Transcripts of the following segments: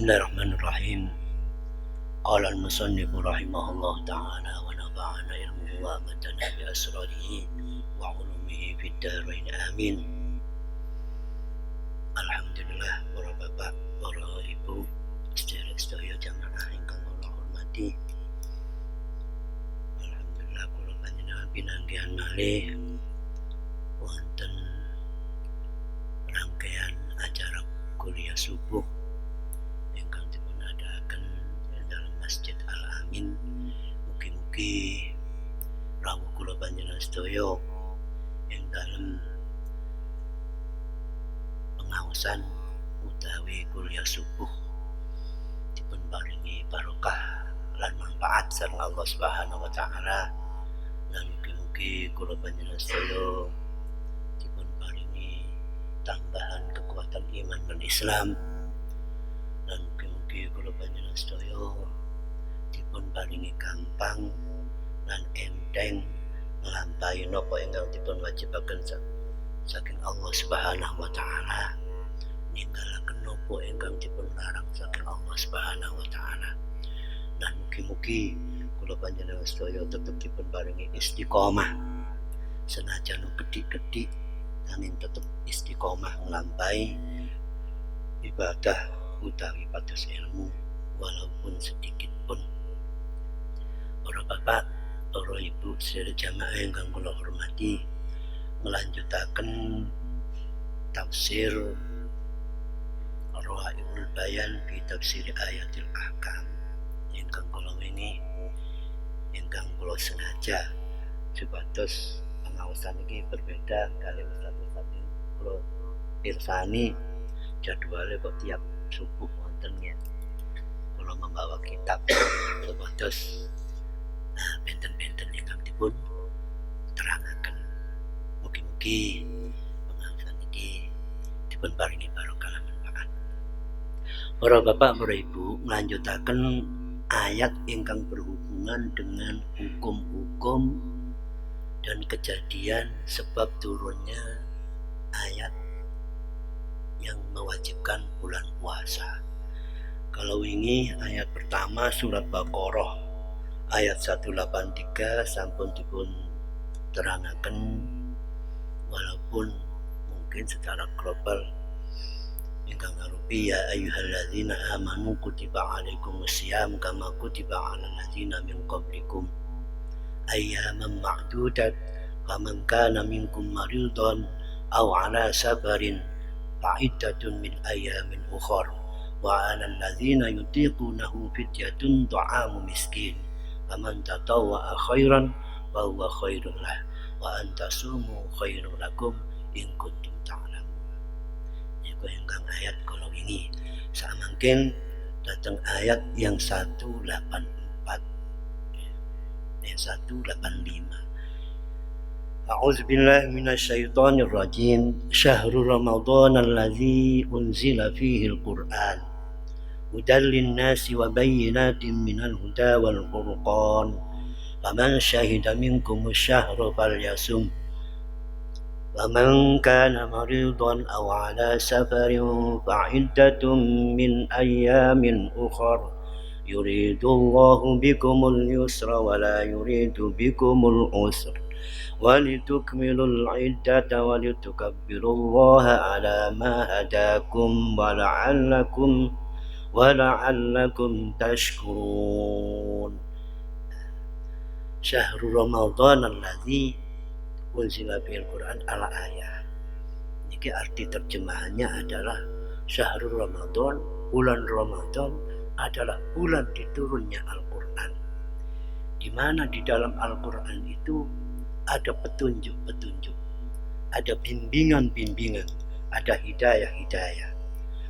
Bismillahirrahmanirrahim. Qala al-musannif rahimahullah ta'ala wa nafa'ana ilmuhu wa amatana bi asrarihi wa ulumihi fid dharain amin. Alhamdulillah, para bapak, para ibu, sedherek-sedherek jamaah ingkang kula hormati. Alhamdulillah kula panjenengan pinanggihan malih wonten rangkaian acara kuliah subuh ingkang dipunadakaken dalam Masjid Al-Amin. Mugi-mugi rawuh kula panjenengan sedaya ing dalem pengaosan utawi kuliah subuh dipun paringi barokah lan manfaat sareng Allah Subhanahu wa taala. Lan mugi-mugi kula panjenengan sedaya dipun paringi tambahan kekuatan iman dan Islam, dan mugi-mugi kula panjenengan sedaya dipun paringi gampang lan enteng nglampahi napa ingkang dipun wajibaken saking Allah Subhanahu wa taala, ninggalaken napa ingkang dipun larang saking Allah Subhanahu wa taala. Dan mugi-mugi kula panjenengan sedaya tetep dipun paringi istiqomah senajan gedhi-gedhi nanging tetep istiqomah nglampahi ibadah utawi pados ilmu walaupun sedikit pun. Para bapak, para ibu, sedherek jamaah ingkang kula hormati, melanjutaken tafsir Rawaihul Bayan fi tafsir ayatil ahkam ingkang kula wingi, ingkang kula sengaja supados pengaosan iki berbeda kali ustaz-ustaz kula pirsani jadwale kok tiap subuh wonten yen kula membawa kitab supados benten-benten ingkang dipun terangaken. Mugi-mugi pengaosan iki dipun paringi barokah lan manfaat. Para bapak, para ibu, melanjutaken ayat ingkang berhubungan dengan hukum-hukum dan kejadian sebab turunnya ayat yang mewajibkan bulan puasa. Kalau ini ayat pertama surat Baqarah ayat 183 sampun dipun terangaken, walaupun mungkin secara global ingkang arupi ya ayyuhalladzina amanu kutiba alaikumusiyam kama kutiba alal ladzina min qablikum ayyaman ma'dudat faman kana minkum maridan aw ala safarin fa'iddatun min ayyamin ukhra wa 'alal ladzina yutiqunahu fidyatun ta'amu miskin faman tatawwa'a khairan fa huwa khairul lah wa an tasumu khairul lakum in kuntum ta'lamun. Iku ingkang ayat kala wingi samangken dateng ayat yang 184 185. A'udzu billahi minasyaitonir rajim. Syahrul Ramadan allazi unzila fihi al-Qur'an hudal lin-nasi wa bayyinatin minal huda wal furqan. Faman syahida minkum asy-syahra falyasum. Waman kana maridan aw 'ala safarin fa'iddatun min ayyamin ukhra. Yuridullahu bikumul yusra wa la yuridu bikumul usra walitukmilul iddata walitukabbirullaha ala ma hadakum wa la'allakum tashkurun. Syahrul Ramadan allazi unzila fihil Qur'an ala ayat. Ini arti terjemahannya adalah Syahrul Ramadan, bulan Ramadan adalah bulan diturunnya Al-Quran, di mana di dalam Al-Quran itu ada petunjuk-petunjuk, ada bimbingan-bimbingan, ada hidayah-hidayah.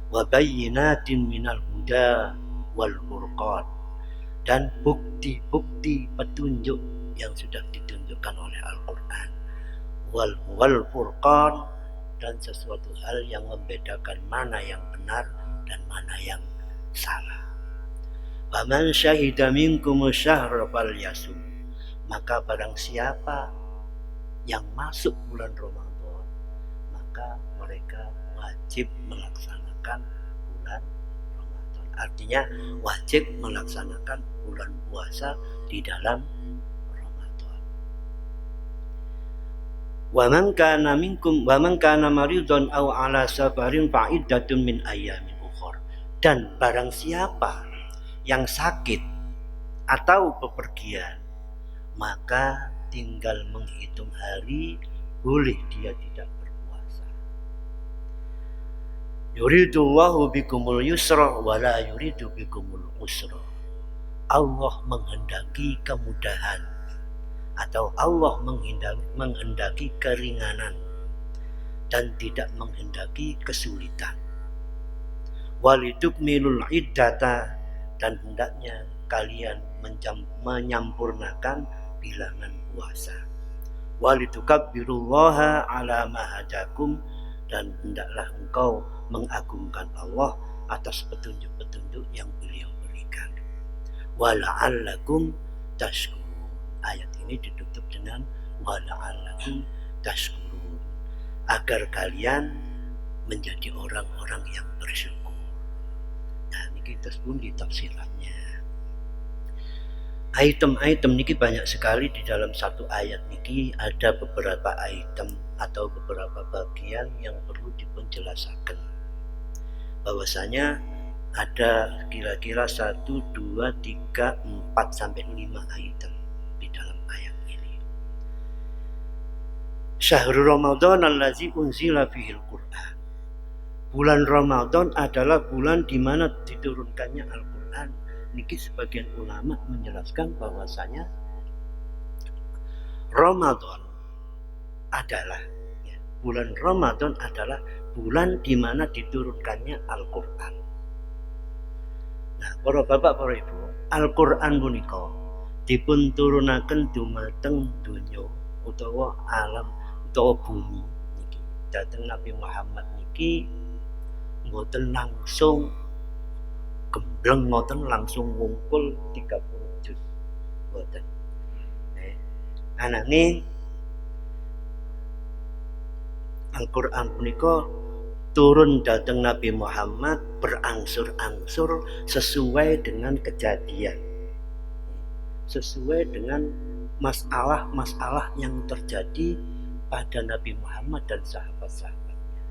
Wa bayyinatin minal huda wal furqan, dan bukti-bukti petunjuk yang sudah ditunjukkan oleh Al-Quran. Wal furqan, dan sesuatu hal yang membedakan mana yang benar dan mana yang salah. Faman syahida minkum asy-syahra falyasum, maka barang siapa yang masuk bulan Ramadan, maka mereka wajib melaksanakan bulan Ramadan. Artinya wajib melaksanakan bulan puasa di dalam Ramadan. Wa man kana maridun aw ala safarin fa iddatun min ayyamin ukhra. Dan barang siapa yang sakit atau bepergian, maka tinggal menghitung hari, boleh dia tidak berpuasa. Yuridullahu bikumul yusra wa la yuridu bikumul usra. Allah menghendaki kemudahan atau Allah menghendaki keringanan dan tidak menghendaki kesulitan. Walidukmilul iddata, dan hendaknya kalian menyampurnakan bilangan puasa. Walitukabbirullaha ala ma hadakum, dan hendaklah engkau mengagungkan Allah atas petunjuk-petunjuk yang beliau berikan. Wala'allakum tashkurun. Ayat ini ditutup dengan wala'allakum tashkurun, agar kalian menjadi orang-orang yang bersyukur. Nah, ini kita pun di tafsirannya. Item-item niki banyak sekali di dalam satu ayat niki, ada beberapa item atau beberapa bagian yang perlu dipenjelasakan. Bahwasanya ada kira-kira 1, 2, 3, 4 sampai 5 item di dalam ayat ini. Syahrul Ramadan allazi unzila fihil Qur'an. Bulan Ramadan adalah bulan di mana diturunkannya Al-Qur'an. Niki sebagian ulama menjelaskan bahwasanya Ramadan adalah bulan Ramadan adalah bulan di mana diturunkannya Al-Qur'an. Nah, para bapak, para ibu, Al-Qur'an punika dipun turunaken dumateng donya utawa alam utawa bumi niki. Dhateng Nabi Muhammad niki mboten langsung gembleng, ngoten langsung ngumpul 30 juz. Mboten. Anane Al-Qur'an punika turun dhateng Nabi Muhammad berangsur-angsur sesuai dengan kejadian. Sesuai dengan masalah-masalah yang terjadi pada Nabi Muhammad dan sahabat-sahabatnya.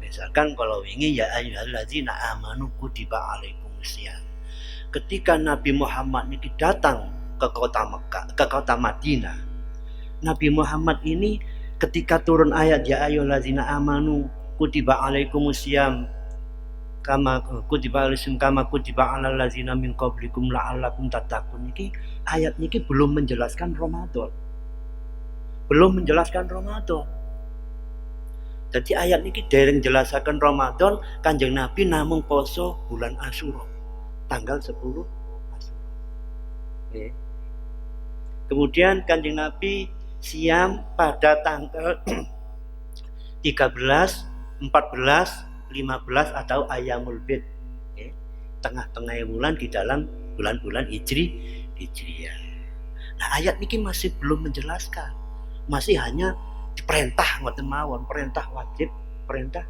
Misalkan kalau wingi ya ayyuhallazina amanu kutiba alaikumusiyam. Ketika Nabi Muhammad ini datang ke kota Mekah, ke kota Madinah, Nabi Muhammad ini ketika turun ayat ya ayyuhallazina amanu kutiba alaikumusiyam kama kutiba alaikum kama kutiba alal ladzina min qablikum la'allakum tattaqun, niki ayat niki belum menjelaskan Ramadan. Belum menjelaskan Ramadan. Jadi ayat niki dereng jelasaken Ramadan, Kanjeng Nabi namung poso bulan Asyura tanggal 10 Asyura. Okay. Kemudian Kanjeng Nabi siam pada tanggal 13, 14, 15 atau Ayyamul Bid. Okay. Tengah-tengah bulan di dalam bulan-bulan Hijriyah. Nah, ayat niki masih belum menjelaskan. Masih hanya perintah ngoten mawon, perintah wajib, perintah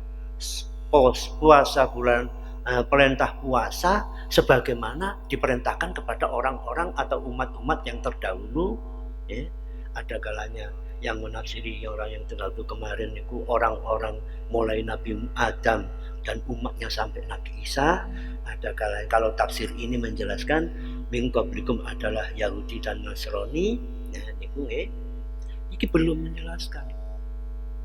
puasa bulan, perintah puasa sebagaimana diperintahkan kepada orang-orang atau umat-umat yang terdahulu. Ya. Ada kalanya yang menafsiri orang yang terdahulu kemarin itu orang-orang mulai Nabi Adam dan umatnya sampai Nabi Isa. Ada kalanya kalau tafsir ini menjelaskan min qablikum adalah Yahudi dan Nasrani. Nah, niku iki belum menjelaskan.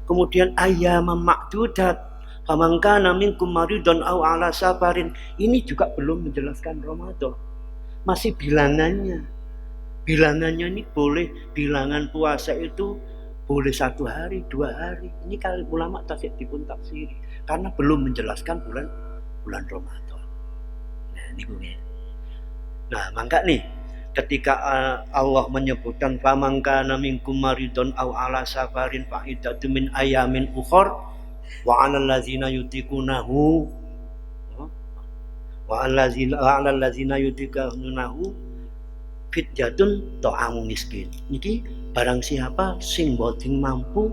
Kemudian ayyaman ma'dudat faman kana minkum maridun aw ala safarin, ini juga belum menjelaskan Ramadan. Masih bilangannya. Bilangannya ini boleh, bilangan puasa itu boleh 1 hari, 2 hari. Ini kalau ulama tafsir dipun tafsiri karena belum menjelaskan bulan Ramadan. Nah, niku nggih. Nah, mangka nih ketika Allah menyebutkan faman kana minkum maridun aw ala safarin fa iddatun min ayamin ukhra wa 'alal ladzina yutiqunahu wa 'alal ladzina yutiqunahu fidyatun ta'amu miskin. Niki barang siapa sing mboten mampu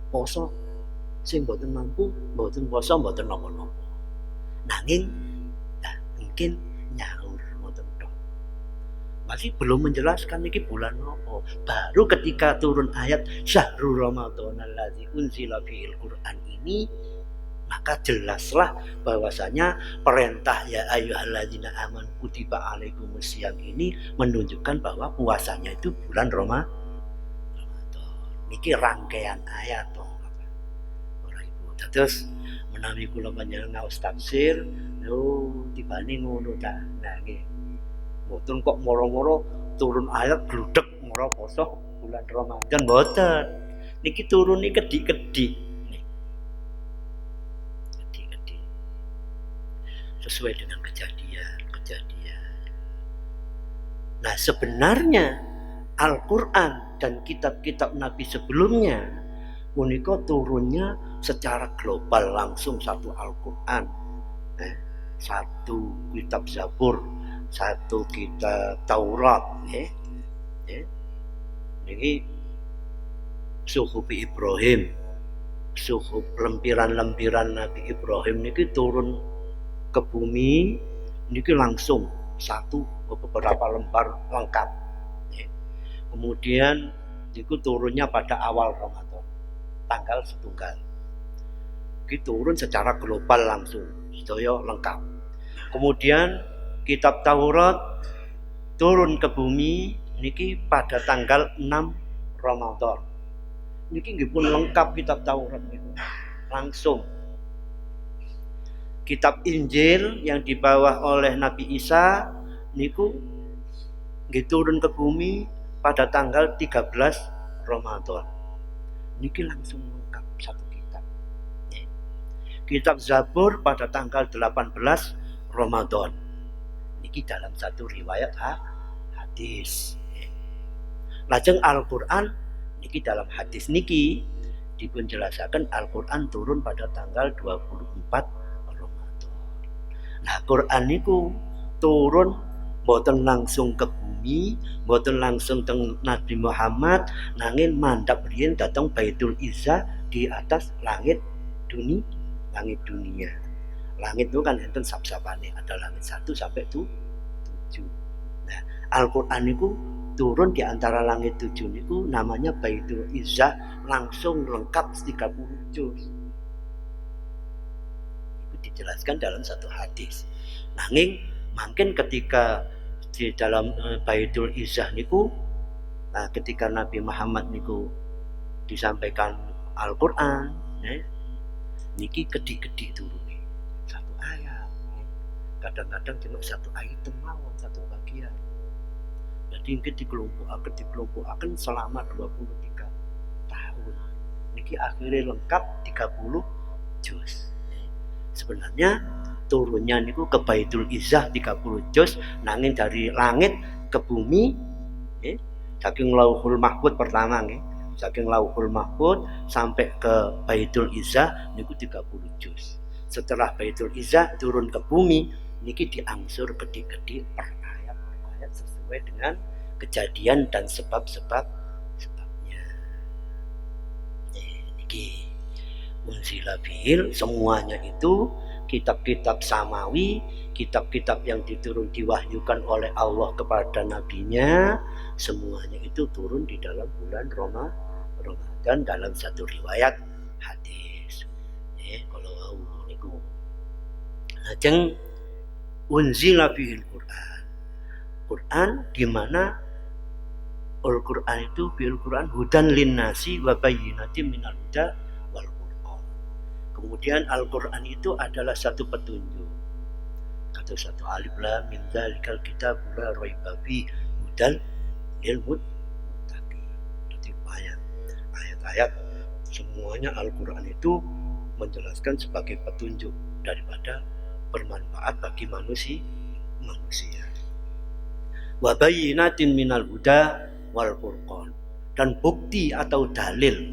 poso sing mboten mampu, mboten poso, mboten napa-napa. Nanging mungkin nyaur ngoten tok. Masih belum menjelaskan iki bulan apa. Baru ketika turun ayat Syahrul Ramadan allazi unzila fihil Qur'an ini, maka jelaslah bahwasanya perintah ya ayyuhalladzina amanu kutiba alaikumusiyam ini menunjukkan bahwa puasanya itu bulan Ramadan. Niki rangkaian ayat toh. Ora ibu. Terus menawi kula panjenengan ngaos tafsir, lho tibane ngono ta. Nah nggih. Mboten kok moro-moro turun ayat gludek moro poso bulan Ramadan mboten. Niki turun iki kedik-kedik. Kedik-kedik. Sesuai dengan kejadian. Nah, sebenarnya Al-Qur'an dan kitab-kitab Nabi sebelumnya punika turunnya secara global langsung satu Al-Qur'an, satu kitab Zabur, satu kitab Taurat, ini suhuf Ibrahim, suhuf lempiran-lempiran Nabi Ibrahim niki turun ke bumi niki langsung satu beberapa lembar lengkap. Kemudian itu turunnya pada awal Ramadan, tanggal 1. Itu turun secara global langsung, sedaya lengkap. Kemudian kitab Taurat turun ke bumi niki pada tanggal 6 Ramadan. Niki nggih pun lengkap kitab Taurat niku. Langsung. Kitab Injil yang dibawa oleh Nabi Isa niku nggih turun ke bumi pada tanggal 13 Ramadan. Niki langsung lengkap satu kitab. Kitab Zabur pada tanggal 18 Ramadan. Niki dalam satu riwayat hadis. Lajeng Al-Qur'an niki dalam hadis niki dipun jelasaken Al-Qur'an turun pada tanggal 24 Ramadan. Nah, Qur'an niku turun mboten langsung ke bumi, mboten langsung teng Nabi Muhammad, nanging mandhap riyin dhateng Baitul Izzah di atas langit dunia. Langit itu kan enten sab-sabane, ada langit 1 sampai 7. Nah, Al-Qur'an niku turun di antara langit 7 niku namanya Baitul Izzah, langsung lengkap 30 juz. Itu dijelaskan dalam satu hadis. Nanging mungkin ketika di dalam Baitul Izzah niku, nah ketika Nabi Muhammad niku disampaikan Al-Qur'an, niki kedik-kedik turun satu ayat. Kadang-kadang cuma satu ayat mawon, satu bagian. Jadi niki dikelompok-aken selama 23 tahun. Niki akhirnya lengkap 30 juz. Sebenarnya turunnya niku ke Baitul Izzah 30 juz, nanging dari langit ke bumi saking Lauhul Mahfuz pertama nggih, saking Lauhul Mahfuz sampai ke Baitul Izzah niku 30 juz. Setelah Baitul Izzah turun ke bumi niki diangsur kedik-kedik per ayat sesuai dengan kejadian dan sebabnya. Niki unzila bihil, semuanya itu kitab-kitab samawi, kitab-kitab yang diwahyukan oleh Allah kepada nabinya, semuanya itu turun di dalam bulan Ramadan dalam satu riwayat hadis. Kalau niku lajeng unzila fihil Quran di mana Al-Quran itu fil Quran hudan linnasi wa bayyinatin minal huda wal Qur'an. Kemudian Al-Quran itu adalah satu petunjuk. Kata satu alif lam mim dzalikal kitab la raiba fi hudan lil muttaqin. Jadi ayat-ayat semuanya Al-Quran itu menjelaskan sebagai petunjuk daripada bermanfaat bagi manusia. Wa bayyinatin minal huda wal Qur'an, dan bukti atau dalil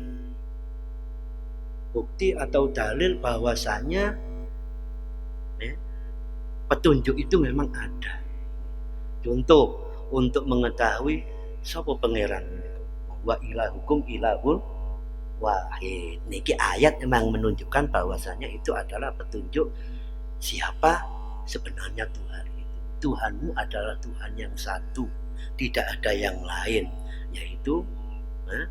bahwasanya petunjuk itu memang ada. Contoh untuk mengetahui sapa pangeran, wa ilahukum ilahul wahid. Niki ayat memang menunjukkan bahwasanya itu adalah petunjuk siapa sebenarnya Tuhan itu. Tuhanmu adalah Tuhan yang satu, tidak ada yang lain, yaitu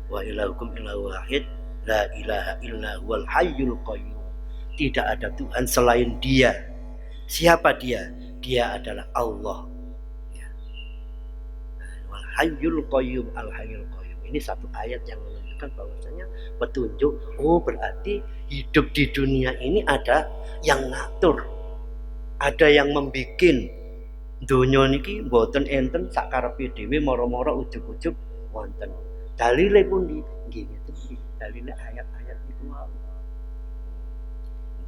wa ilahukum ilahu wahid la ilaha illa huwal hayyul qayyum. Tidak ada Tuhan selain Dia. Siapa Dia? Dia adalah Allah. Ya. Wal hayyul qayyum, al hayyul qayyum. Ini satu ayat yang menunjukkan bahwasanya petunjuk. Oh, berarti hidup di dunia ini ada yang ngatur, ada yang membikin. Donya niki mboten enten sakarepe dhewe moro-moro ujug-ujug wonten. Dalile pundi? Nggih ngeten iki. Dalile ayat-ayat itu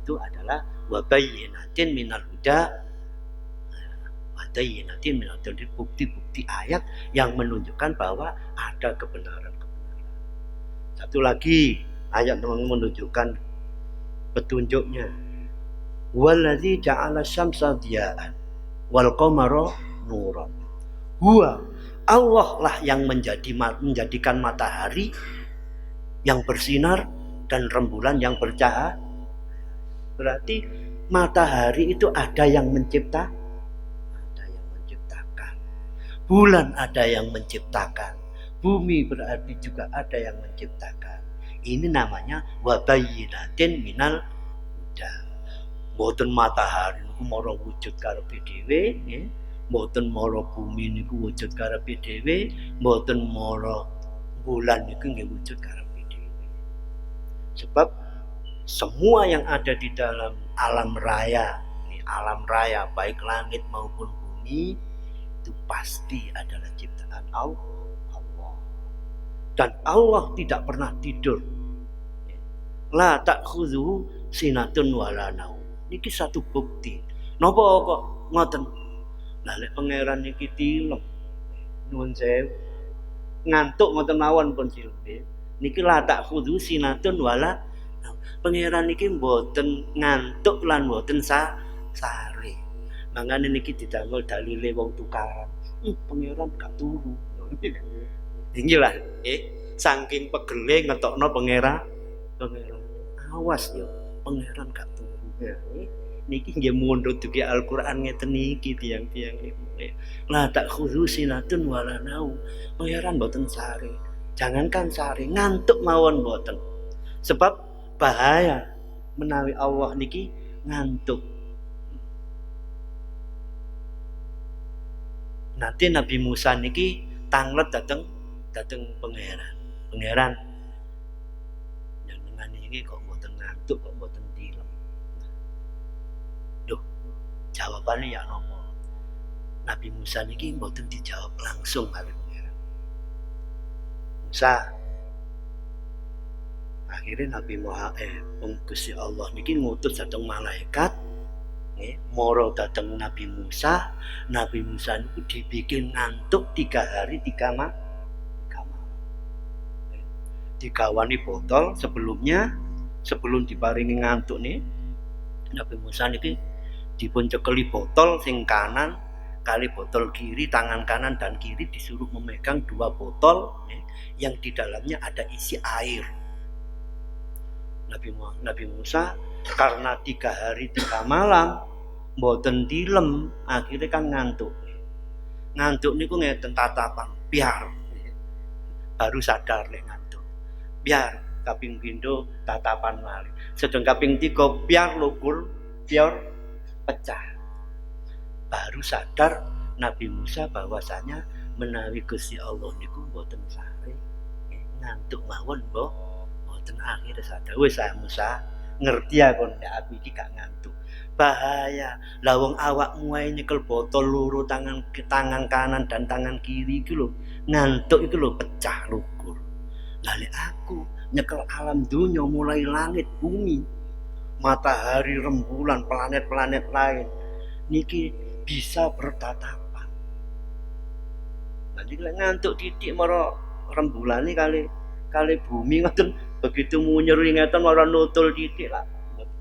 itu adalah wa bayyinatin minal huda wa bayyinatin minal huda, bukti-bukti ayat yang menunjukkan bahwa ada kebenaran-kebenaran. Satu lagi ayat yang menunjukkan petunjuknya. Wallazi ja'ala syamsa diya'an wal qamara nuran. Huwa, Allah lah yang menjadikan matahari yang bersinar dan rembulan yang bercahaya. Berarti matahari itu ada yang menciptakan. Bulan ada yang menciptakan. Bumi berarti juga ada yang menciptakan. Ini namanya wabayyinatin minal huda. Mboten matahari niku mara wujud karepe dhewe, nggih. Mboten mara bumi niku wujud karepe dhewe, mboten mara bulan niku nggih wujud karepe dhewe. Sebab semua yang ada di dalam alam raya baik langit maupun bumi itu pasti adalah ciptaan Allah. Dan Allah tidak pernah tidur. La ta'khudhu sinatun wala naum. Niki satu bukti. Napa kok ngoten? Lah lek pangeran niki tilem. Nuwun sewu. Ngantuk ngoten mawon pun silih. Niki la ta'khudhu sinatun wala naum. Pangeran niki mboten ngantuk lan mboten sare. Mangane niki didamel dalile wong tukaran. Pangeran gak turu. Inggih lah, saking pegele ngetokno pangeran. Awas yo, pangeran gak turu. Niki nggih mundhut dugi Al-Qur'an ngeten niki tiyang-tiyang niku. La ta'khudhu sinatun wala naum. Pangeran mboten sare. Jangankan sare, ngantuk mawon mboten. Sebab bahaya menawi Allah niki ngantuk. Nanti Nabi Musa niki tanglet dateng pangeran. Pangeran jenengan iki kok mboten ngantuk, kok mboten tilem. Duh, jawabane ya napa? Nabi Musa niki mboten dijawab langsung kali pangeran. Musa, akhirnya Nabi Gusti Allah niki ngutus dateng malaikat moro dateng Nabi Musa. Nabi Musa niku dibikin ngantuk 3 hari 3 malam. Digawani botol sebelum diparingi ngantuk nih, Nabi Musa niki dipun cekeli botol sing kanan kali botol kiri, tangan kanan dan kiri disuruh memegang 2 botol yang di dalamnya ada isi air. Nabi Musa karena 3 hari 3 malam mboten tilem, akhirnya kan ngantuk niku ngeten tatapan biar baru sadar lek ngantuk, biar kaping pindho tatapan malih, sedeng kaping 3 biar lukur biar pecah. Baru sadar Nabi Musa bahwasanya menawi Gusti Allah niku mboten sare, ngantuk mawon mboten. Akhirnya sadar, wis Musa ngerti aku nek aku iki gak ngantuk. Bahaya. Lah wong awakmu ae nyekel botol loro tangan kanan dan tangan kiri iki lho. Ngantuk iki lho pecah lukur. Lah lek aku nyekel alam dunya mulai langit bumi, matahari, rembulan, planet-planet lain niki bisa bertatapan. Nanti lek ngantuk titik maro rembulane kali bumi ngoten, begitu munyer ingatan malah nutul titik lah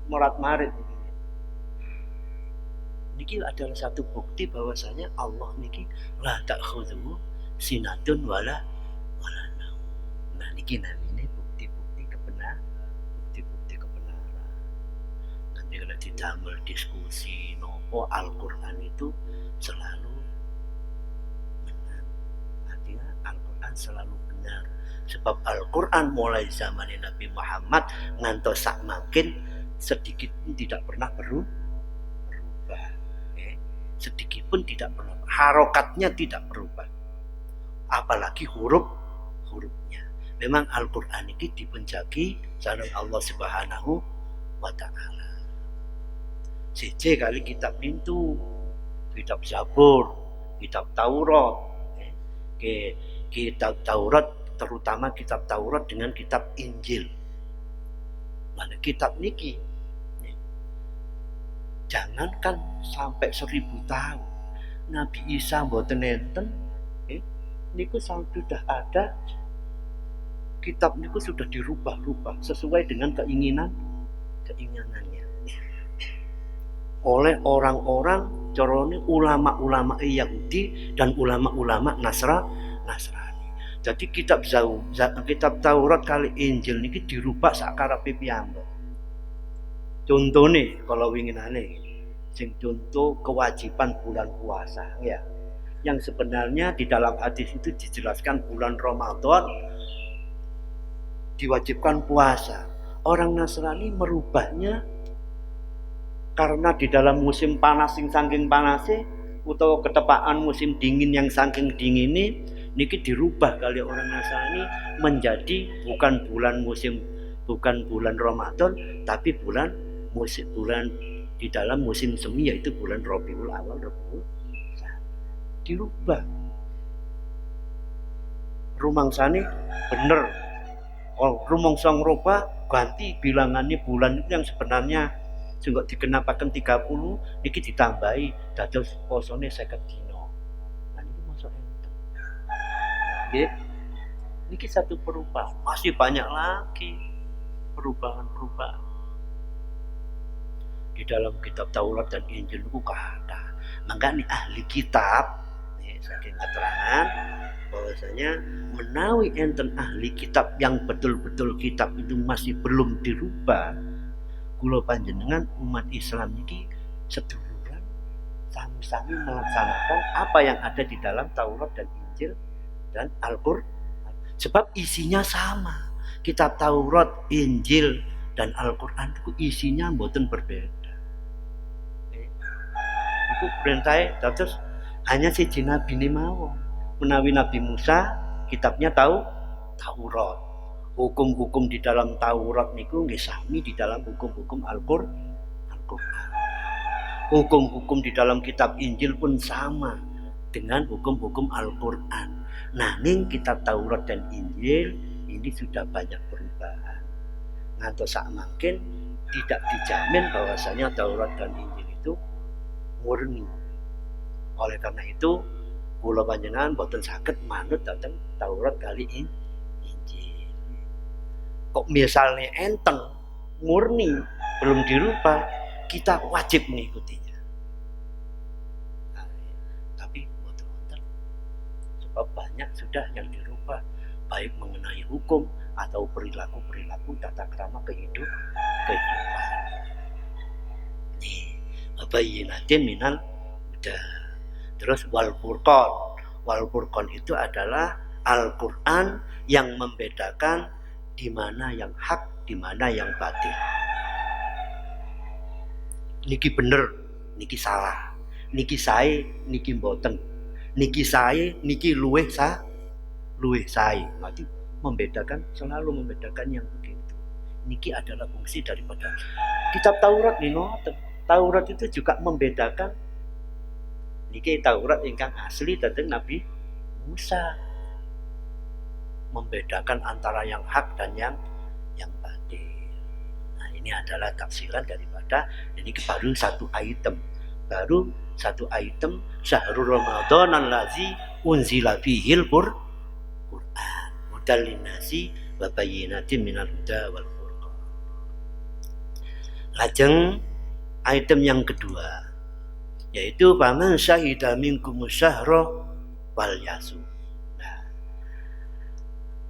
morat-marit. Niki adalah satu bukti bahwasanya Allah niki la ta'khudhu sinatun wala naum. Nah niki namine bukti-bukti kebenaran. didamel diskusi nopo Al-Qur'an itu selalu benar. Artinya Al-Qur'an selalu benar. Sebab Al-Qur'an mulai zaman Nabi Muhammad ngantos sak mangkin sedikit pun tidak pernah berubah. Sedikit pun tidak pernah. Harokatnya tidak berubah. Apalagi hurufnya. Memang Al-Qur'an ini dipenjagi sareng Allah Subhanahu wa ta'ala. Siji kali kitab itu, kitab Zabur, kitab Taurat. Kitab Taurat, terutama kitab Taurat dengan kitab Injil. Mana kitab niki, jangankan sampai 1000 tahun, Nabi Isa mboten enten, niku sudah ada. Kitab niku sudah dirubah-rubah sesuai dengan keinginannya oleh orang-orang corone ulama-ulama Yahudi dan ulama-ulama Nasrani. Jadi kitab Taurat kali Injil niki dirubah sakarepe piyambak. Contone kalau winginane sing contoh kewajiban bulan puasa ya. Yang sebenarnya di dalam hadis itu dijelaskan bulan Ramadan diwajibkan puasa. Orang Nasrani merubahnya karena di dalam musim panas sing saking panase utawa ketepaan musim dingin yang saking dingine niki dirubah kali orang Nasrani menjadi bukan bulan Ramadan tapi bulan di dalam musim semi, yaitu bulan Rabiul Awal, dirubah. Rumangsane bener. Rumangsa ngrubah ganti bilangannya bulan itu yang sebenarnya sing dikenapaken 30 niki ditambahi dados posone 50 dina. Nah niki masuk enten. Nggih. Niki satu perubahan, masih banyak lagi perubahan-perubahan. Di dalam kitab Taurat dan Injil itu kata. Maka nih ahli kitab, saking keterangan bahwasanya menawi enten ahli kitab yang betul-betul kitab itu masih belum dirubah, kula panjenengan umat Islam ini seduluran sami-sami melaksanakan apa yang ada di dalam Taurat dan Injil dan Al-Qur'an. Sebab isinya sama. Kitab Taurat, Injil dan Al-Qur'an itu isinya mboten berbeda. Itu perintah terus hanya siji nabi ini mau menawi Nabi Musa kitabnya Taurat. Hukum-hukum di dalam Taurat niku nggih sami di dalam hukum-hukum Al-Qur'an. Hukum-hukum di dalam kitab Injil pun sama dengan hukum-hukum Al-Qur'an. Nanging kitab Taurat dan Injil ini sudah banyak perubahan. Ngantos sak mangkin tidak dijamin bahwasanya Taurat dan Injil itu murni. Oleh karena itu kula panjenengan boten saged manut dhateng Taurat kali Injil. Kok misalnya enteng murni belum dirubah, kita wajib mengikutinya. Nah, tapi boten sebab banyak sudah yang dirubah, baik mengenai hukum atau perilaku tata krama kehidupan. Nih, bayyinatin minal huda. Terus wal Furqan itu adalah Al-Qur'an yang membedakan di mana yang hak, di mana yang batil. Niki bener, niki salah. Niki sae, niki mboten. Niki sae, niki luweh sae. Berarti selalu membedakan yang begitu. Niki adalah fungsi daripada kitab Taurat nino. Taurat itu juga membedakan niki Taurat ingkang asli dhateng Nabi Musa, membedakan antara yang hak dan yang batil. Nah, ini adalah tafsiran daripada ini baru satu item syahrul Ramadan allazi unzila fihil Qur'an hudal linnasi wa bayyinatin minal huda wal furqan. Lajeng item yang kedua yaitu faman syahida minkum syahra wal yasu. Nah,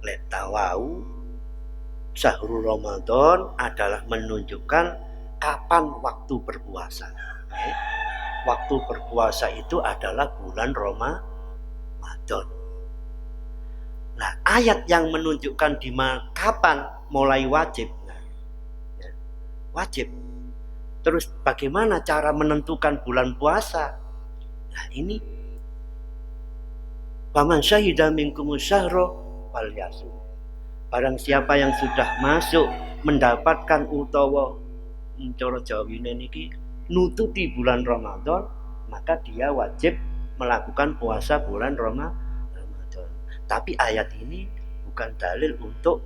letawau syahrul Ramadan adalah menunjukkan kapan waktu berpuasa. Waktu berpuasa itu adalah bulan Ramadan. Nah, ayat yang menunjukkan kapan mulai wajib. Wajib. Terus bagaimana cara menentukan bulan puasa? Nah, ini faman syahida minkumus syahra falyasum. Barang siapa yang sudah masuk mendapatkan utawa cara Jawine niki nututi bulan Ramadan, maka dia wajib melakukan puasa bulan Ramadan. Tapi ayat ini bukan dalil untuk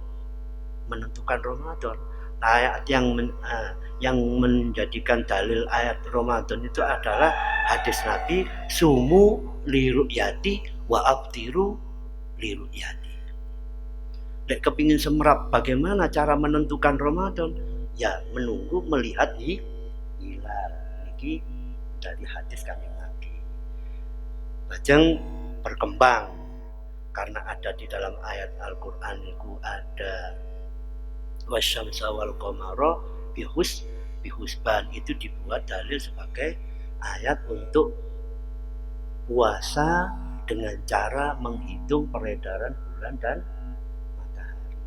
menentukan Ramadan. Ayat yang menjadikan dalil ayat Ramadan itu adalah hadis Nabi, sumu liru'yati wa abtiru liru'yati. Lek kepingin semerap bagaimana cara menentukan Ramadan? Ya menunggu melihat hilal. Niki dari hadis Kanjeng Nabi. Lajeng berkembang karena ada di dalam ayat Al-Qur'an itu ada wasyamsa wal qamara bihusban, itu dibuat dalil sebagai ayat untuk puasa dengan cara menghitung peredaran bulan dan matahari.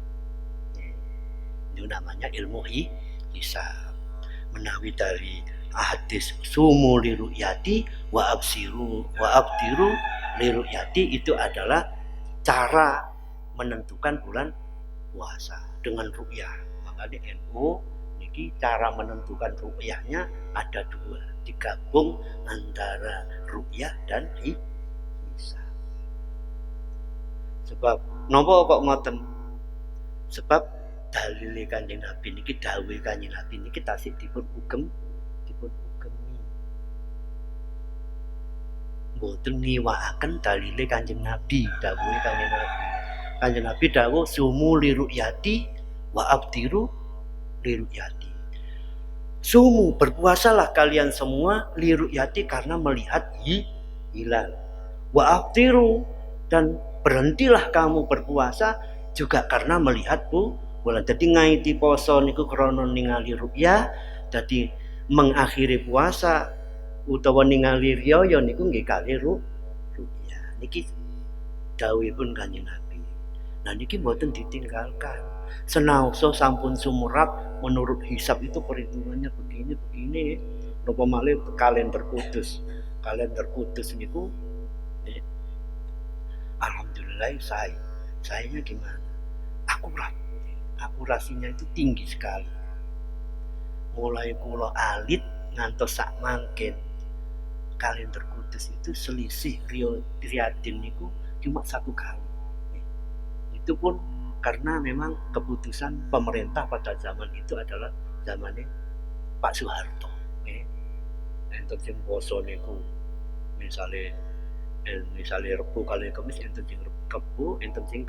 Itu namanya ilmu hisab. Menawi dari hadis sumu liru'yati wa abtiru liru'yati, itu adalah cara menentukan bulan puasa dengan ru'yah. Makanya NU niki cara menentukan ru'yahnya ada dua, digabung antara ru'yah dan hisab. Sebab napa kok ngoten? Sebab dalile Kanjeng Nabi niki, dawuhe Kanjeng Nabi niki tasih dipun ugemi. Mboten niwakaken dalile Kanjeng Nabi, dawuhe Kanjeng Nabi. Kanjeng Nabi dawuh sumu liru'yati wa abtiru liru'yati. Sumu, berpuasalah kalian semua liru'yati, karena melihat hilal. Wa abtiru, dan berhentilah kamu berpuasa juga karena melihat bulan. Jadi ngaiti poso niku krana ningali ru'yah, jadi mengakhiri puasa utawa ningali riyaya niku nggih kali ru'yah. Niki dawuhipun Kanjeng Nabi. Nah niki mboten ditinggalkan. Senaosa sampun sumurap menurut hisab itu perhitungannya begini. Napa malih kalender kudus. Kalender kudus niku alhamdulillah sayanya gimana? Akurat. Akurasinya itu tinggi sekali. Mulai kula alit ngantos sak mangken. Kalender kudus itu selisih riyadin niku cuma 1 kali. Itu pun karena memang keputusan pemerintah pada zaman itu adalah zamannya Pak Soeharto. Enten sing poso niku misale Rebo kali Kamis, enten sing Rebo, enten sing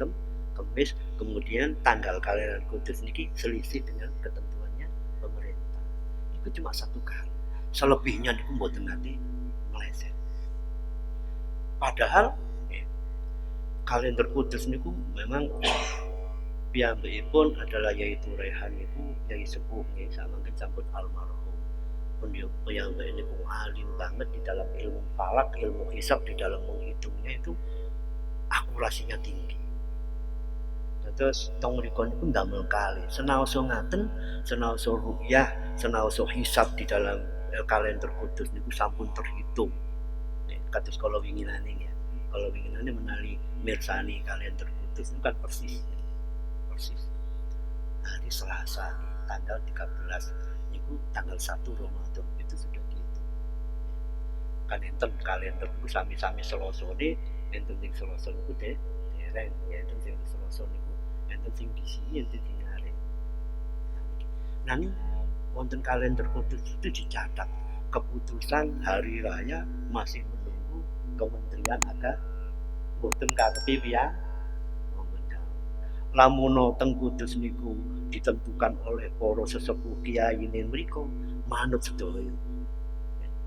Kamis, kemudian tanggal kalender kudus niki selisih dengan ketentuannya pemerintah. Itu cuma 1 kali. Selebihnya niku mboten nanti meleset. Padahal kalender kudus niku memang piyambakipun adalah yaitu Rehan niku yai sepuh nggih samangken sampun almarhum. Pun piyambak niku alim banget di dalam ilmu falak, ilmu hisab, di dalam menghitungnya itu akurasinya tinggi. Terus tong mriku niku ndamel kali senaosa ngaten, senaosa ru'yah, senaosa hisab di dalam kalender kudus niku sampun terhitung. Kados kala winginane ya. Kalau winginane menali mirsani kalender kudus itu kan persis. Hari Selasa tanggal 13 niku tanggal 1 Ramadan itu sudah dihitung. Kan enten kalender niku sami-sami selosone, enten sing selosone niku dereng, ya enten sing selosone niku enten sing disini, enten sing arep. Nah ini wonten kalender kudus itu dicatat keputusan hari raya masih menunggu Kementerian Agama. Mboten karepe piye lamun teng kudus niku ditentukan oleh para sesepuh kiai mriku manut sedaya.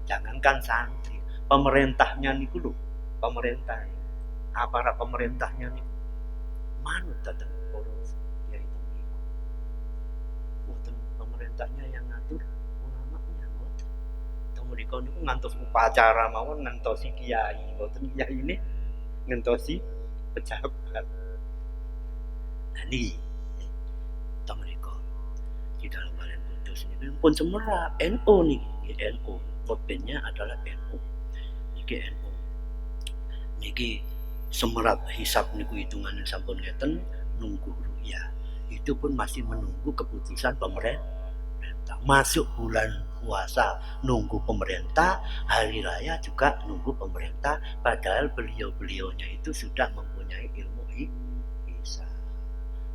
Jangankan santri, pemerintahnya niku lho, pemerintah, aparat pemerintahnya niku manut dateng para kiai mriku. Mboten pemerintahnya yang ngatur, mriku niku ngantos upacara mawon ngentosi kiai, mboten kiai ini ngentosi pejabat. Nah niki ta mriku di dalam Balen Kudus niku pun semerap NU niki, NU. Kopenya adalah NU. Niki NU. Niki semerap hisab niku hitungannya sampun ngeten nunggu ruya. Itu pun masih menunggu keputusan pemerintah. Masuk bulan puasa nunggu pemerintah, hari raya juga nunggu pemerintah, padahal beliau-beliaunya itu sudah mempunyai ilmu hisab.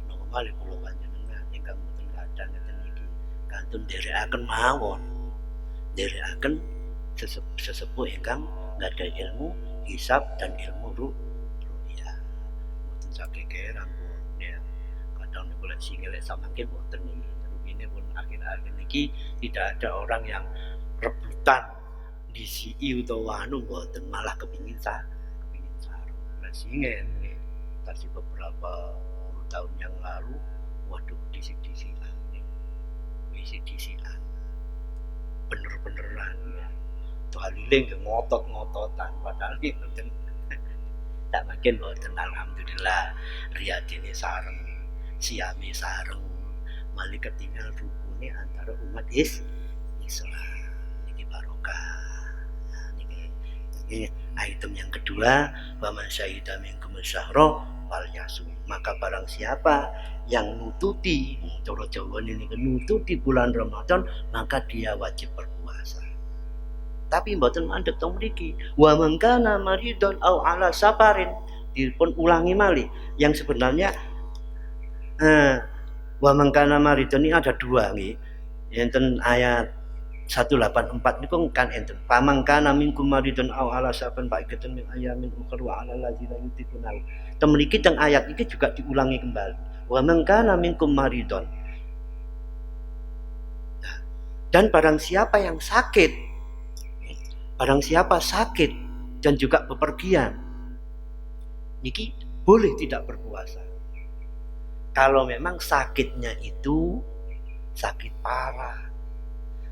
Normal kula panjenengan ingkang mboten kadang ngeten iki kantun nderekaken mawon. Nderekaken sesepuh ingkang nggadahi ilmu hisab dan ilmu ru'yah. Mboten saking keran pun ya. Kadang niku lek sing elek samangke mboten niki. Rupine pun akhir-akhir niki tidak ada orang yang rebutan di CI utawa anu mboten, malah kepingin saru. Lah singen nggih. Kasih beberapa tahun yang lalu, waduh disik-disikan nih. Disik-disikan. Bener-beneran ya. Tuhalile nggih ngotot-ngototan padahal iki mboten tak makin mboten alhamdulillah riyadine sareng siame sareng malih ketinggal rukune antara umat Islam niki barokah. Niki item yang kedua wa man syahida minkum syahra wal yasum, maka barang siapa yang nututi cara Jawa ini nututi bulan Ramadan maka dia wajib berpuasa. Tapi mboten mandeg tong mriki. Wa man kana maridon au ala safarin. Dipun ulangi malih. Yang sebenarnya wa man kana maridon ini ada dua nggih. Enten ayat 184 niku kan enten. Faman kana minkum maridon au ala safarin fa'iddatun min ayamin ukhra wa 'alal ladzina yutiquna. Teng mriki teng ayat iki juga diulangi kembali. Wa man kana minkum maridon. Dan barang siapa yang sakit, barang siapa sakit dan juga bepergian, niki boleh tidak berpuasa. Kalau memang sakitnya itu sakit parah,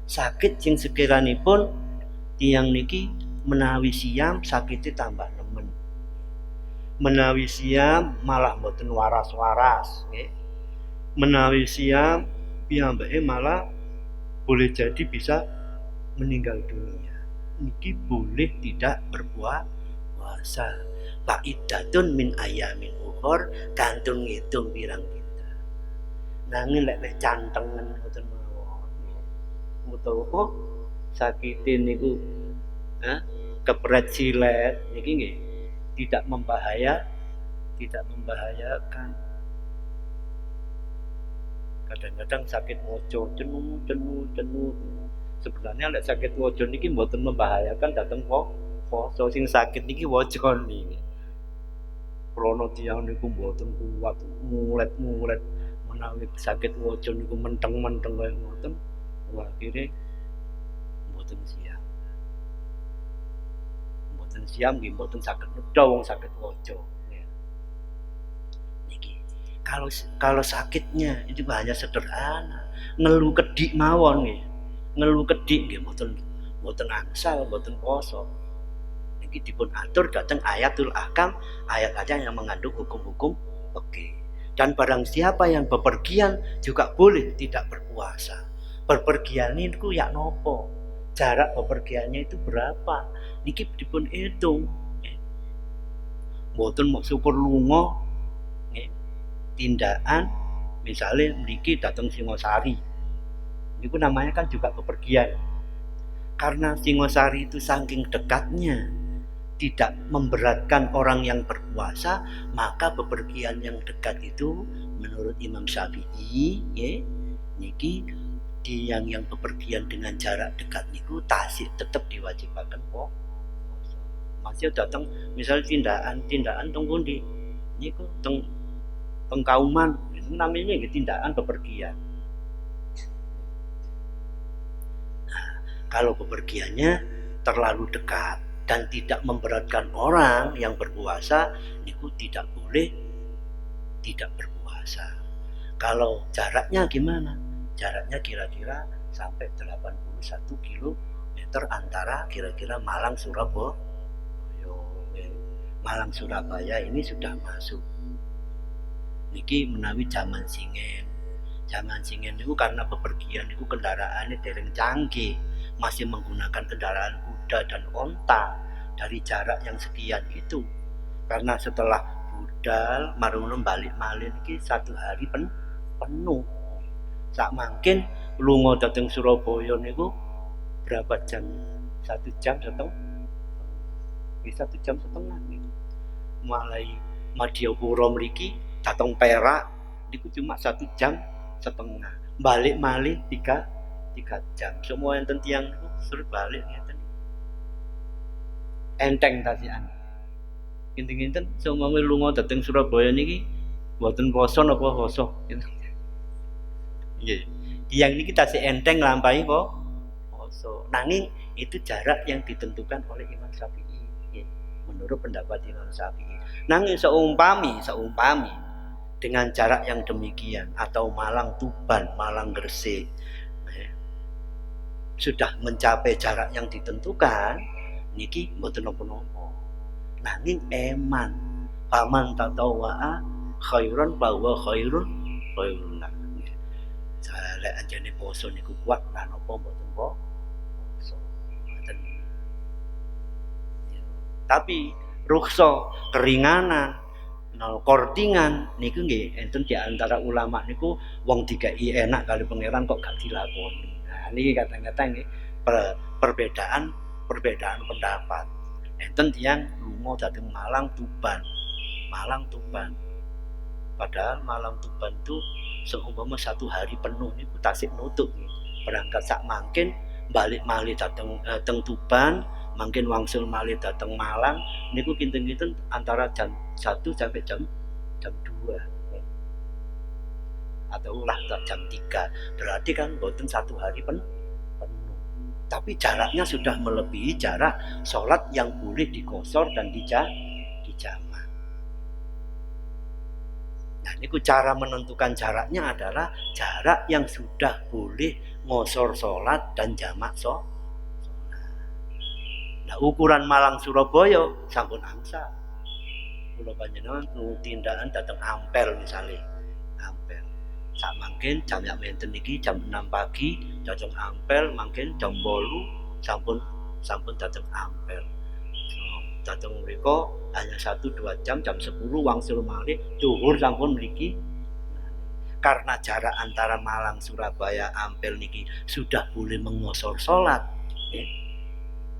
sakit sing sekiranipun tiyang niki menawi siam sakitnya tambah nemen, menawi siam malah mboten waras-waras, menawi siam piyambake malah boleh jadi bisa meninggal dunia. Niki boleh tidak berpuasa. Fa'iddatun min ayamin ukhor, kantun ngitung pirang kita. Nanging lek cantengen ngoten mawon. Utawa sakitin niku kepret silet niki nggih tidak membahayakan. Kadang-kadang sakit mojo cenu. Sebenarnya lek sakit waja niki mboten membahayakan dateng poso, sing sakit niki waja niki. Krana tiyang niku mboten kuat mulet menawi sakit waja niku menteng-menteng kaya ngoten, akhire mboten siap. Mboten siap nggih mboten saged nedha wong sakit waja. Niki kalau sakitnya itu hanya sederhana, ngelu kedik mawon nggih. Ngelu kedik nggih mboten angsal, mboten poso. Niki dipun atur dhateng ayatul ahkam, ayat-ayat yang mengandung hukum-hukum fikih. Dan barang siapa yang bepergian juga boleh tidak berpuasa. Bepergian niku ya nopo? Jarak bepergiannya itu berapa? Niki dipun hitung. Mboten mok syukur lunga tindakan misalnya mriki dhateng Singosari. Itu namanya kan juga bepergian. Karena Singosari itu saking dekatnya tidak memberatkan orang yang berpuasa, maka bepergian yang dekat itu menurut Imam Syafi'i niki yang bepergian dengan jarak dekat niku tasik tetap diwajibkan puasa. Masih datang misalnya tindakan teng pundi niku teng Kauman, itu namanya tindakan bepergian. Kalau bepergiannya terlalu dekat dan tidak memberatkan orang yang berpuasa, niku tidak boleh tidak berpuasa. Kalau jaraknya gimana? Jaraknya kira-kira sampai 81 km. antara kira-kira Malang Surabaya. Malang Surabaya ini sudah masuk. Niki menawi zaman singen. Zaman singen itu karena bepergian itu kendaraannya dereng canggih, masih menggunakan kendaraan kuda dan onta dari jarak yang sekian itu. Karena setelah budal marunum balik malih niki 1 hari penuh. Sak mangkin lunga dateng Surabaya niku berapa jam? 1 jam setengah. 1 jam setengah niku. Mulai Madiopuro mriki datang Perak niku cuma 1 jam setengah. Balik malih 3 jam. Semua enten tiyang niku suruh balik ngeten. Enteng tasian. Kinten-kinten semua lunga dateng Surabaya niki mboten poso napa poso. Nggih. Tiyang niki tasih enteng nglampahi poso. Nanging itu jarak yang ditentukan oleh Imam Syafi'i. Menurut pendapat Imam Syafi'i. Nanging seumpami dengan jarak yang demikian atau Malang Tuban, Malang Gresik sudah mencapai jarak yang ditentukan, niki mboten napa-napa. Nanging eman paman tatawaa khairan bahwa khairun khairun. Lek anjene poso niku kuat lan napa mboten poso. Tapi ruksa keringanan kortingan niku nggih enten di antara ulama niku wong dikai enak kali pangeran kok gak dilakoni. Nah niki kadang-kadang nggih perbedaan pendapat. Enten tiyang lunga dhateng Malang Tuban. Padahal Malang Tuban itu seumpama 1 hari penuh niku tasik nutup nih. Berangkat sak mangkin balik malih dhateng Tuban, mangkin wangsul malih dhateng Malang niku kinten-kinten antara jam 1 sampai jam 2 atau ulah jam 3. Berarti kan mboten 1 hari penuh. Tapi jaraknya sudah melebihi jarak sholat yang boleh dikosor dan dijamak. Nah, ini cara menentukan jaraknya adalah jarak yang sudah boleh ngosor sholat dan jamak sholat. Nah, ukuran Malang Surabaya sampun angsa. Kula panjenengan tindakan datang Ampel misalnya. Ampel. Sak mangkin jam yak menten iki jam 6 pagi datang Ampel, mangkin jam 8 sampun datang Ampel. Datang mriko hanya 1-2 jam 10 wangsul malih zuhur sampun mriki. Karena jarak antara Malang Surabaya Ampel niki sudah boleh mengosor salat.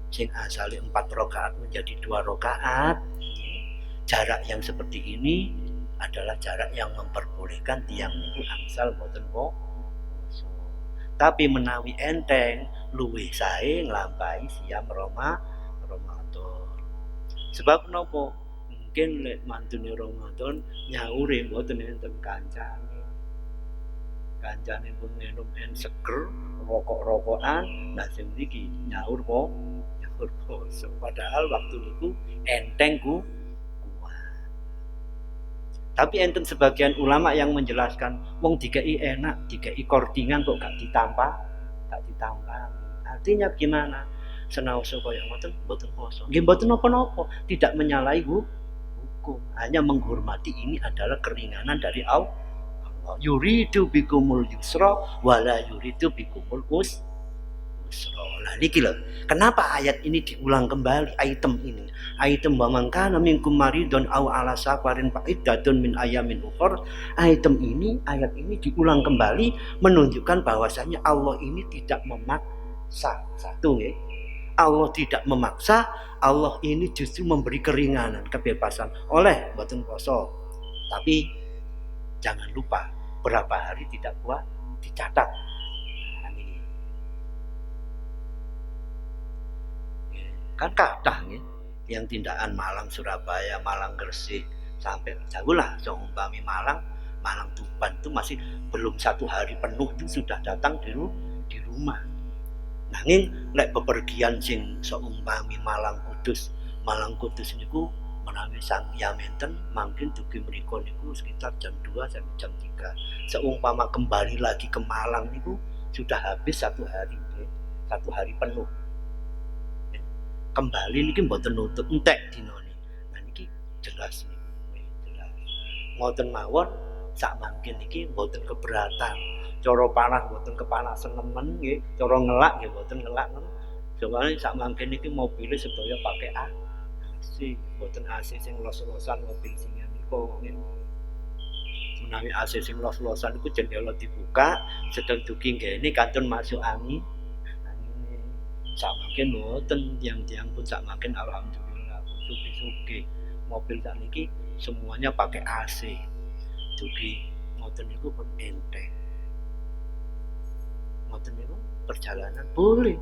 Sing asale 4 rakaat menjadi 2 rakaat. Jarak yang seperti ini adalah jarak yang memperbolehkan tiang niku angsal boten poso. Tapi menawi enteng luwih sae nglampahi siam Ramadan. Sebab napa? Mungkin lek mantune Ramadan nyaure boten enten kancane. Kancane pun minum seger, rokok-rokokan, nah sing iki nyaur poso. Padahal waktu niku enteng ku. Tapi enten sebagian ulama yang menjelaskan wong dikai enak, dikai kortingan kok gak ditampah. Artinya gimana? Senaoso kaya ngoten mboten poso. Nggih mboten napa-napa, tidak menyalahi hukum, hanya menghormati ini adalah keringanan dari Allah. Yuridu bikumul yusra wala yuridu bikumul usra. Nah niki lho, kenapa ayat ini diulang kembali item ini? Item wa man kana minkum maridun aw ala safarin fa iddatun min ayamin ukhra. Ayat ini diulang kembali menunjukkan bahwasanya Allah ini tidak memaksa. Satu ya. Allah tidak memaksa, Allah ini justru memberi keringanan, kebebasan oleh boten poso. Tapi jangan lupa berapa hari tidak puasa dicatat. Kan kathah nggih yang tindakan Malang Surabaya, Malang Gresik sampai jauhlah seumpami Malang Tuban itu masih belum 1 hari penuh itu sudah datang di rumah. Nanging lek bepergian sing seumpami Malang Kudus niku menawi sang yamenten mungkin dugi mriku niku sekitar jam 2 sampai jam 3. Seumpama kembali lagi ke Malang niku sudah habis 1 hari, 1 hari penuh. kembali niki mboten nutup entek dinane. Nah niki jelas niki, jelas. Ngoten mawon sak mangke niki mboten keberatan. Cara panas mboten kepanasan nemen nggih, cara ngelak nggih mboten ngelak nemen. Soale sak mangke niki mobile sedaya pakai AC, mboten AC sing los-losan mobil sing niku nggih. Menawi AC sing los-losan iku jendela dibuka, sedeng dugi nggene kantun masuk angin. Sak mangke mboten tiang-tiang pun sak mangke alhamdulillah pun sugih-sugih. Mobil sakniki semuanya pakai AC. Dugi ngoten niku pun enteng. Ngoten niku perjalanan boleh.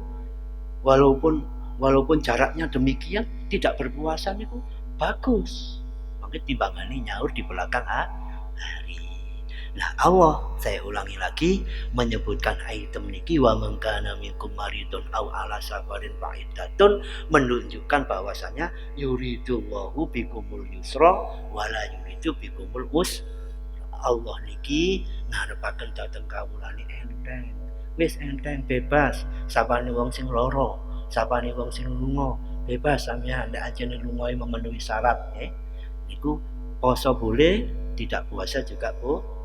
Walaupun jaraknya demikian tidak berpuasa niku bagus. Mangke timbangane nyaur di belakang hari. Nah Allah, saya ulangi lagi, menyebutkan item niki wa mangkana minkum maridun au ala safarin fa'iddatun, menunjukkan bahwasanya yuridullahu bikumul yusra wala yuridu bikumul usra. Allah niki ngarepaken dhateng kawulane enteng. Wis enteng bebas, sapane wong sing lara, sapane wong sing lunga, bebas sampeyan nek ajene lunga memenuhi syarat nggih. Niku poso boleh, tidak puasa juga boleh.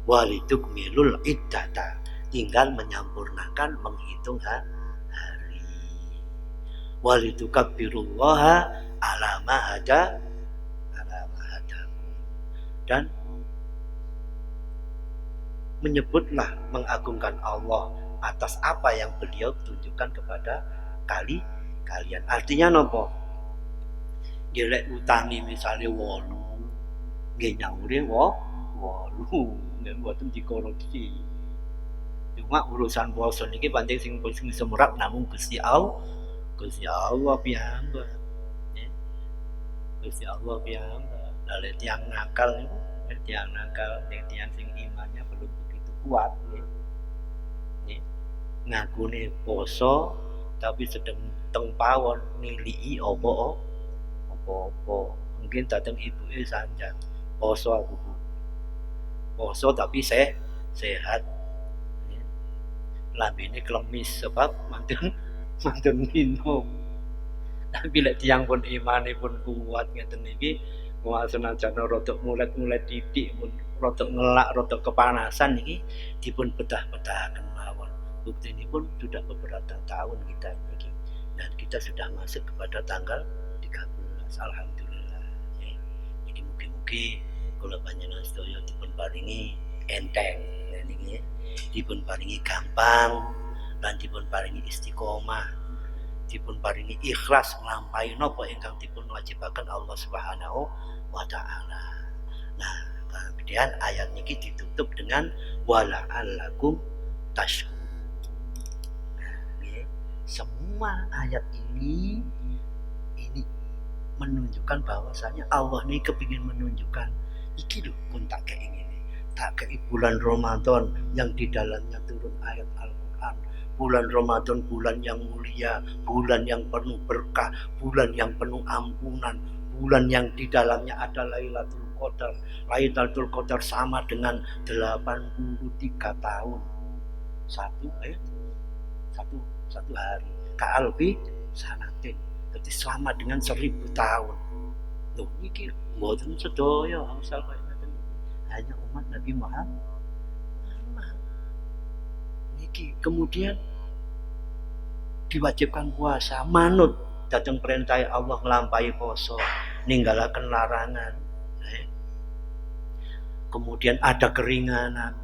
Walitukmilul iddata, tinggal menyampurnakan menghitung hari. Walitukabbirullaha ala ma hadakum, dan menyebutlah mengagungkan Allah atas apa yang beliau tunjukkan kepada kalian. Artinya nopo? Gelek utangi misalnya 8 nggih nyaure 8 mboten dikoreksi. Cuma urusan puasa niki pancen sing semerap namung Gusti Allah piyambak. Gusti Allah piyambak. Lah tiyang nakal niku, tiyang sing imannya belum begitu kuat nggih. Ngakune poso tapi sedang teng pawon nilii apa-apa. Mungkin dateng ibuke sanjang poso aku. Poso tapi sehat. Lambene klemis sebab mantun minum. Tapi lek tiyang pun imane pun kuat ngeten niki, senajan rodok mulet-mulet titik pun rodok ngelak, rodok kepanasan niki dipun bedah-bedahaken mawon. Buktinipun sudah beberapa tahun kita niki. Dan kita sudah masuk kepada tanggal 13. Alhamdulillah. Jadi mugi-mugi kula panjenengan sedaya dipun paringi enteng niki, dipun paringi gampang lan dipun paringi istiqomah, dipun paringi ikhlas nglampahi napa ingkang dipun wajibaken Allah Subhanahu wa taala. Nah, kemudian ayat niki ditutup dengan wala'allakum tashkurun. Semua ayat ini menunjukkan bahwasanya Allah ini kepingin menunjukkan iki lho pun tak keingin, tak kei bulan Ramadan yang di dalamnya turun ayat Al-Quran, bulan Ramadan bulan yang mulia, bulan yang penuh berkah, bulan yang penuh ampunan, bulan yang di dalamnya ada Lailatul Qadar. Lailatul Qadar sama dengan 83 tahun satu hari, ka'albi sanatin, jadi sama dengan 1000 tahun. Loh iki mboten sedaya asal kaya ngoten. Hanya umat Nabi Muhammad. Niki kemudian diwajibkan puasa, manut dhateng perintah Allah nglampahi poso, ninggalaken larangan. Kemudian ada keringanan.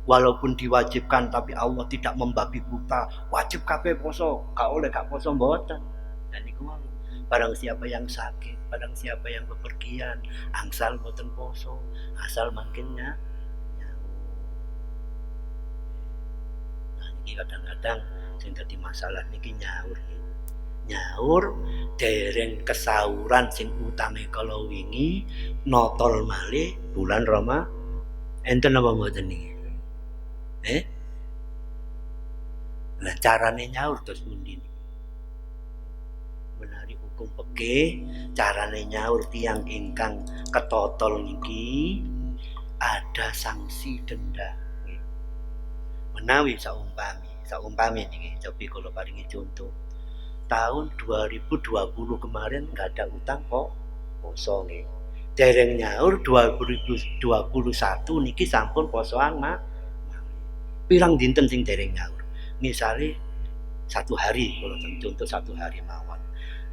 Walaupun diwajibkan tapi Allah tidak membabi buta, wajib kabeh poso, gak oleh gak poso mboten. Dan niku barang siapa yang sakit, barang siapa yang bepergian, angsal mboten poso, asal mangkinnya nyaur. Nah niki kadang-kadang sing dadi masalah niki nyaur dereng kesauran sing utame kala wingi notol malih bulan Roma. Enten apa mboten niki? Lah carane nyaur terus pundi? Menari hukum pekeh, carane nyaur tiyang ingkang ketotol niki ada sanksi denda. Menawi saumpami niki, cobi kula paringi contoh. tahun 2020 kemarin nggak ada utang kok poso nih. Dereng nyaur 2021 niki sampun posoan mak. Pirang dinten sing dereng nyaur. Misalnya 1 hari kalau contoh 1 hari mawon.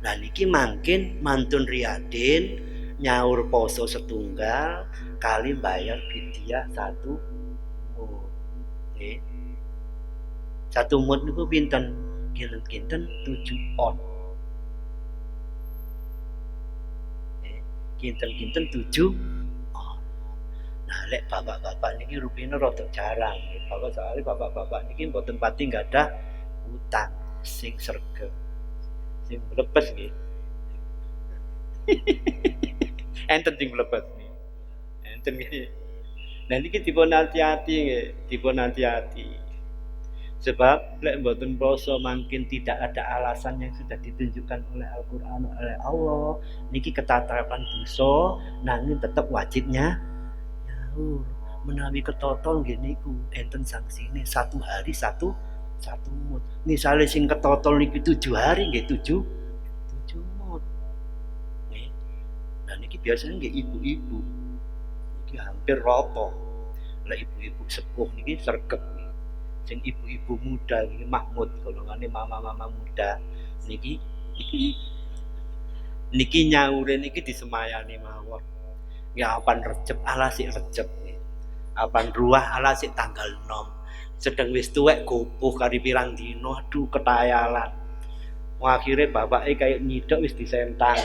Nah niki mangkin mantun Riyadin nyaur poso setunggal kali bayar fidyah 1 mut. Nggih. 1 mut niku pinten? Kinten 7 on. Kinten 7 on. Nah lek bapak-bapak niki rupine rada jarang. Bapak-bapak niki mboten pati gadah utang sing sregep. Sing mlebes nggih. Enten sing mlebes nggih. Enten nggih. Nah niki dipun hati-hati nggih, dipun hati-hati. Sebab lek mboten poso mungkin tidak ada alasan yang sudah ditunjukkan oleh Al-Qur'an oleh Allah. Niki ketatapan dosa nanging tetep wajibnya nyaur. Menawi ketotol nggih niku enten sanksine 1 hari 1 mut. Misale sing ketotol niki 7 hari nggih 7 mut. Nggih. Nah niki biasanya nggih ibu-ibu. Niki hampir rata. Lah ibu-ibu sepuh niki sregep. Sing ibu-ibu muda niki Mahmud golongane mama-mama muda niki nyaure niki disemayani mawon. Ya apan Recep ala sik Recep nggih. Apan ruah ala sik tanggal 6. Sedeng wis tuwek gopoh kari pirang dino aduh ketayalan. Akhire bapake kaya nyidok wis disentang.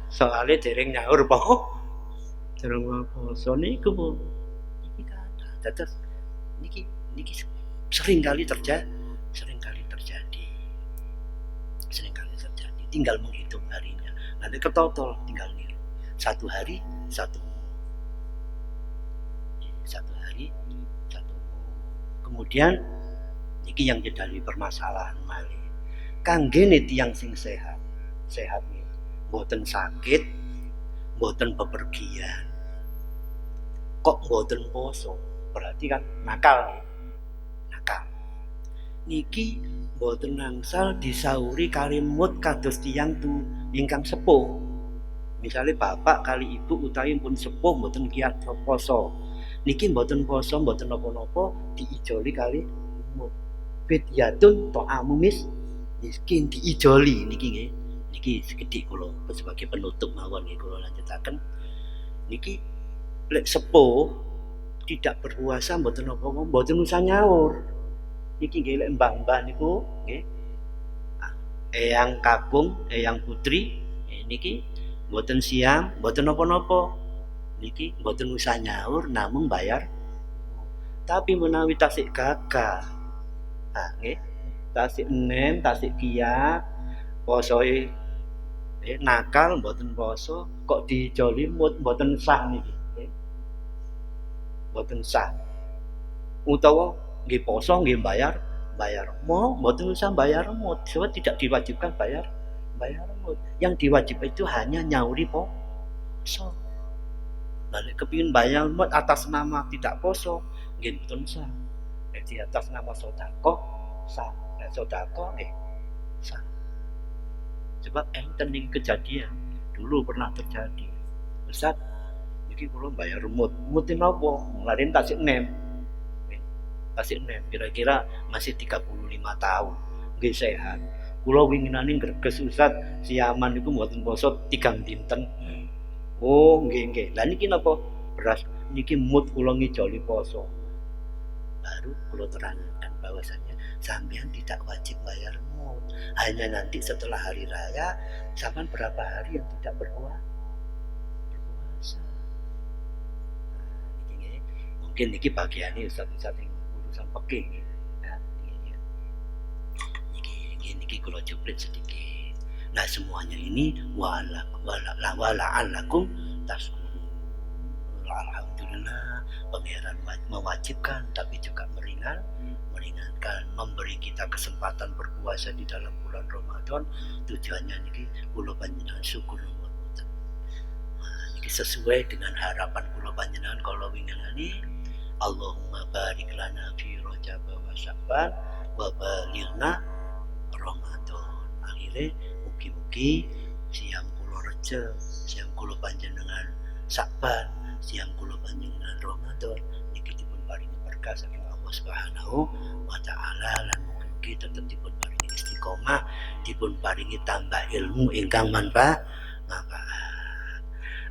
Soale dereng nyaur po. Dereng poso niku po. Niki kathah. Dados niki sering kali terjadi. Tinggal menghitung harinya. Nanti ketotol tinggal niru. 1 hari 1 hari 1. Kemudian niki yang jadi permasalahan malih. Kanggene tiyang sing sehat nih. Mboten sakit, mboten bepergian. Kok mboten poso? Berarti kan nakal nih. Niki mboten nangsal disauri kali mut kados tiyang tu ingkang sepuh. Misale bapak kali ibu utawi pun sepuh mboten kiyat poso. Niki mboten poso, mboten napa-napa diijoli kali mut. Fidyatun ta'amu miskin diijoli niki nggih. Niki sekedhik kula sebagai penutup mawon nggih kula lanjutaken. Niki lek sepuh tidak berpuasa mboten napa-napa, mboten usah nyaur. Niki nggih lek mbah-mbah niku nggih. Eyang kakung, eyang putri niki mboten siam, mboten napa-napa. Niki mboten usah nyaur namung bayar. Tapi menawi tasik gagah. Nah nggih. Tasik enem, tasik kiyak, posoe nakal mboten poso kok dijoli mut mboten sah niki. Mboten sah. Utawa nggih poso nggih bayar mau mboten usah bayar mut sebab tidak diwajibkan bayar mut. Yang diwajibkan itu hanya nyauri poso. Lalu kepingin bayar mut atas nama tidak poso nggih mboten sah. Jadi atas nama sedekah sah. Sedekah nggih sah. Sebab enten ning kejadian dulu pernah terjadi. Ustaz iki kula bayar mut napa? Larin tasik nem. Kira-kira masih 35 tahun nggih sehat. Kula winginane greges Ustaz siaman niku mboten poso 3 dinten. Oh nggih. Lah niki napa? Beras niki mut kula ngijoli poso. Baru kula terangkan bahwasanya sampean tidak wajib bayar mut. Hanya nanti setelah hari raya sampean berapa hari yang tidak berpuasa. Niki mungkin niki bagiane Ustaz-ustaz urusan pekeh nah, niki kula juplit sedikit. Nah semuanya ini wala'allakum tashkurun. Alhamdulillah pangeran mewajibkan tapi juga meringankan, memberi kita kesempatan berpuasa di dalam bulan Ramadan. Tujuannya niki kula panjenengan syukur nuwun. Nah niki sesuai dengan harapan kula panjenengan kala winginane Allahumma barik lana fi Rajab wa Sya'ban wa balighna Ramadan. Akhir pilih mugi-mugi siang kula reca, siang kula panjenengan Sakban, siang kula panjenengan Ramadan niki dipun paringi berkah saking Allah Subhanahu wa taala lan mugi tetep dipun paringi istiqomah, dipun paringi tambah ilmu ingkang manfaat.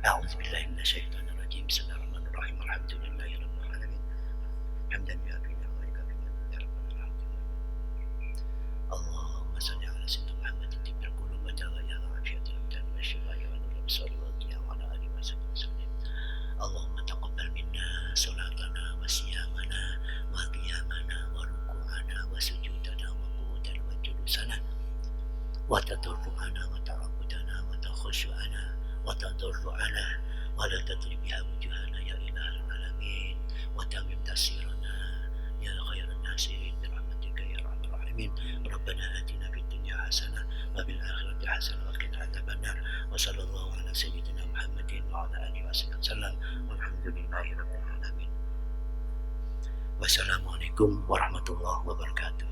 A'udzubillahi minasyaitonir rajim. Bismillahirrahmanirrahim. Alhamdulillahirabbil alamin. Hamdan ya rabbi ya rabbal alamin. Allahumma shalli ala sayyidina Muhammadin tibbil qulub wa dawa'iha wa afiyatil abdan wa shifaa'a wa nurul absar wa diya wa ala alihi wa sahbihi. Allahumma taqabbal minna salatana wa siyamana wa qiyamana wa ruku'ana wa sujudana wa qu'udana wa julusana wa tadarru'ana wa ta'abbudana wa takhushu'ana wa tadarru'ana wa la tadrib biha wujuhana ya ilahal alamin wa tamim tasirana ya khairan nasirin bi rahmatika ya arhamar rahimin. Rabbana atina fid dunya hasanah wa fil akhirati hasanah wa qina adzabannar. Wa sallallahu ala sayyidina Muhammadin wa ala alihi wasallam. Walhamdulillahirabbil alamin. Wassalamualaikum warahmatullahi wabarakatuh.